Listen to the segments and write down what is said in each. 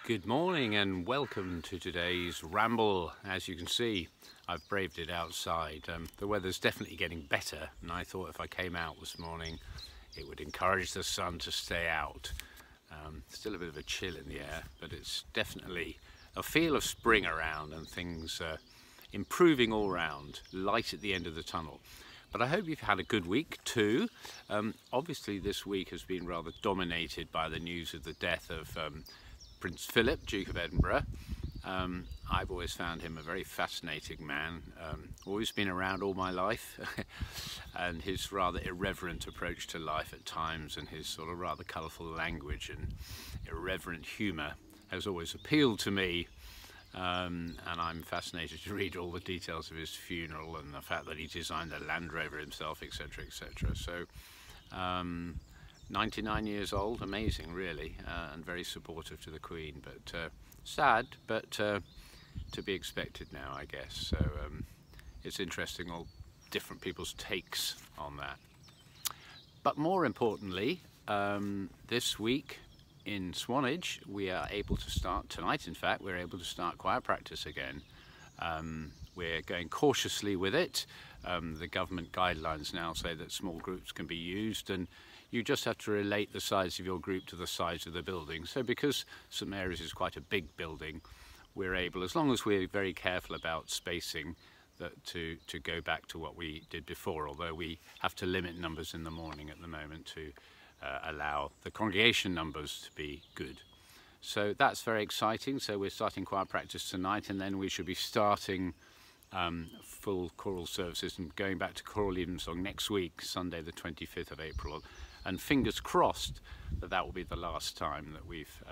Good morning and welcome to today's ramble. As you can see, I've braved it outside. The weather's definitely getting better, and I thought if I came out this morning it would encourage the sun to stay out. Still a bit of a chill in the air, but it's definitely a feel of spring around and things improving all round, light at the end of the tunnel. But I hope you've had a good week too. Obviously this week has been rather dominated by the news of the death of Prince Philip, Duke of Edinburgh. I've always found him a very fascinating man, always been around all my life, and his rather irreverent approach to life at times and his sort of rather colourful language and irreverent humour has always appealed to me, and I'm fascinated to read all the details of his funeral and the fact that he designed a Land Rover himself, etc, etc. So 99 years old, amazing really, and very supportive to the Queen, but sad, but to be expected now, I guess. So it's interesting, all different people's takes on that. But more importantly, this week in Swanage we are able to start, tonight in fact, we're able to start choir practice again. We're going cautiously with it. The government guidelines now say that small groups can be used, and you just have to relate the size of your group to the size of the building. So because St Mary's is quite a big building, we're able, as long as we're very careful about spacing, to go back to what we did before, although we have to limit numbers in the morning at the moment to allow the congregation numbers to be good. So that's very exciting. So we're starting choir practice tonight, and then we should be starting full choral services and going back to choral evensong next week, Sunday the 25th of April. And fingers crossed that that will be the last time that we've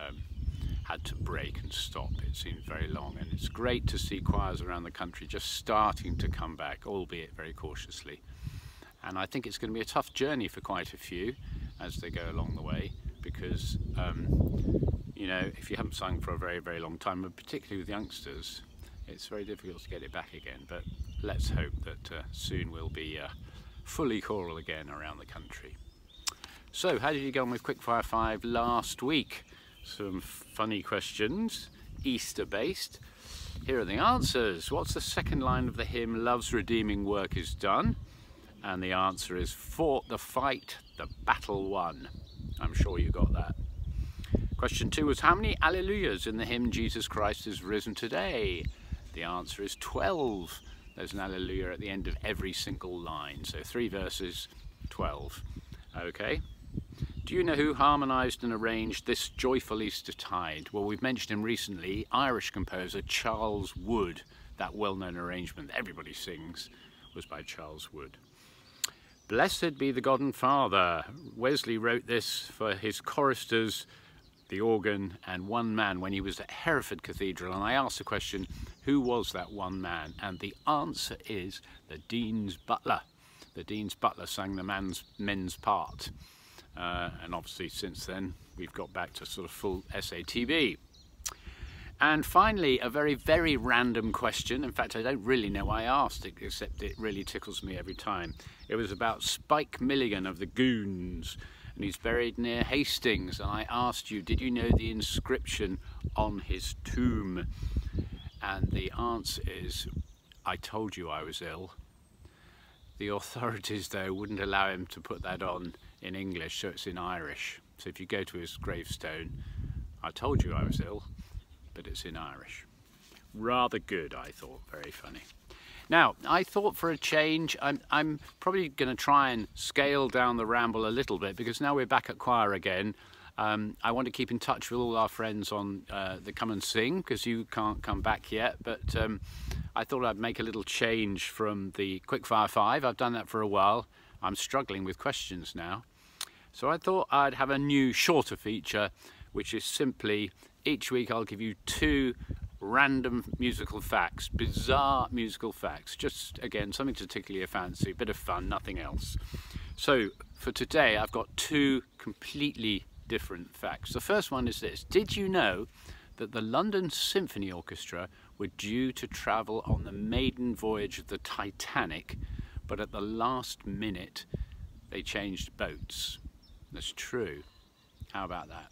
had to break and stop. It seems very long, and it's great to see choirs around the country just starting to come back, albeit very cautiously. And I think it's going to be a tough journey for quite a few as they go along the way, because you know, if you haven't sung for a very, very long time, and particularly with youngsters, it's very difficult to get it back again. But let's hope that soon we'll be fully choral again around the country. So how did you go on with Quickfire 5 last week? Some funny questions, Easter based. Here are the answers. What's the second line of the hymn, Love's Redeeming Work is Done? And the answer is, fought the fight, the battle won. I'm sure you got that. Question 2 was, how many alleluias in the hymn Jesus Christ is Risen Today? The answer is 12. There's an alleluia at the end of every single line. So 3 verses, 12. Okay. Do you know who harmonised and arranged This Joyful Easter Tide? Well, we've mentioned him recently. Irish composer Charles Wood. That well-known arrangement that everybody sings was by Charles Wood. Blessed be the God and Father. Wesley wrote this for his choristers, the organ, and one man when he was at Hereford Cathedral. And I asked the question, who was that one man? And the answer is the Dean's butler. The Dean's butler sang the men's part. And obviously since then we've got back to sort of full SATB. And finally, a very, very random question. In fact, I don't really know why I asked it, except it really tickles me every time. It was about Spike Milligan of the Goons, and he's buried near Hastings. And I asked you, did you know the inscription on his tomb? And the answer is, I told you I was ill. The authorities, though, wouldn't allow him to put that on in English, so it's in Irish. So if you go to his gravestone, I told you I was ill, but it's in Irish. Rather good, I thought, very funny. Now, I thought for a change, I'm probably going to try and scale down the ramble a little bit, because now we're back at choir again. I want to keep in touch with all our friends on the Come and Sing, because you can't come back yet, but I thought I'd make a little change from the Quickfire 5. I've done that for a while. I'm struggling with questions now. So I thought I'd have a new shorter feature, which is simply, each week I'll give you 2 random musical facts, bizarre musical facts. Just, again, something to tickle your fancy, a bit of fun, nothing else. So for today, I've got 2 completely different facts. The first one is this. Did you know that the London Symphony Orchestra were due to travel on the maiden voyage of the Titanic, but at the last minute they changed boats? That's true. How about that?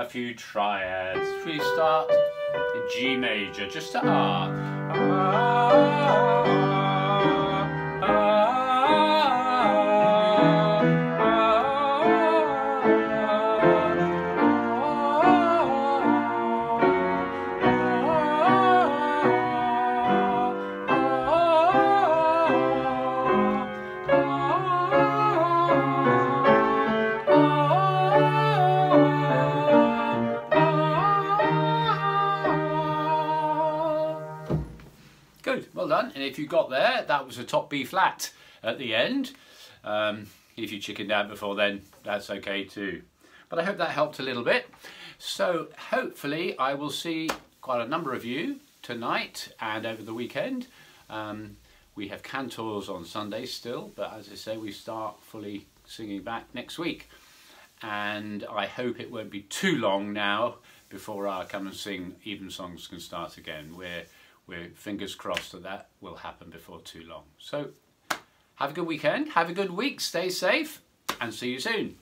a few triads. We start in G major, just to Good, well done. And if you got there, that was a top B flat at the end. If you chickened out before then, that's okay too. But I hope that helped a little bit. So hopefully I will see quite a number of you tonight and over the weekend. We have cantors on Sunday still, but as I say, we start fully singing back next week. And I hope it won't be too long now before our Come and Sing Evensongs can start again. We're fingers crossed that that will happen before too long. So have a good weekend, have a good week, stay safe, and see you soon.